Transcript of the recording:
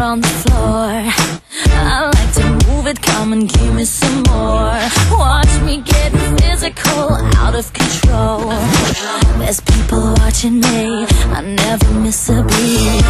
on the floor. I like to move it, come and give me some more. Watch me get physical, out of control. There's people watching me, I never miss a beat.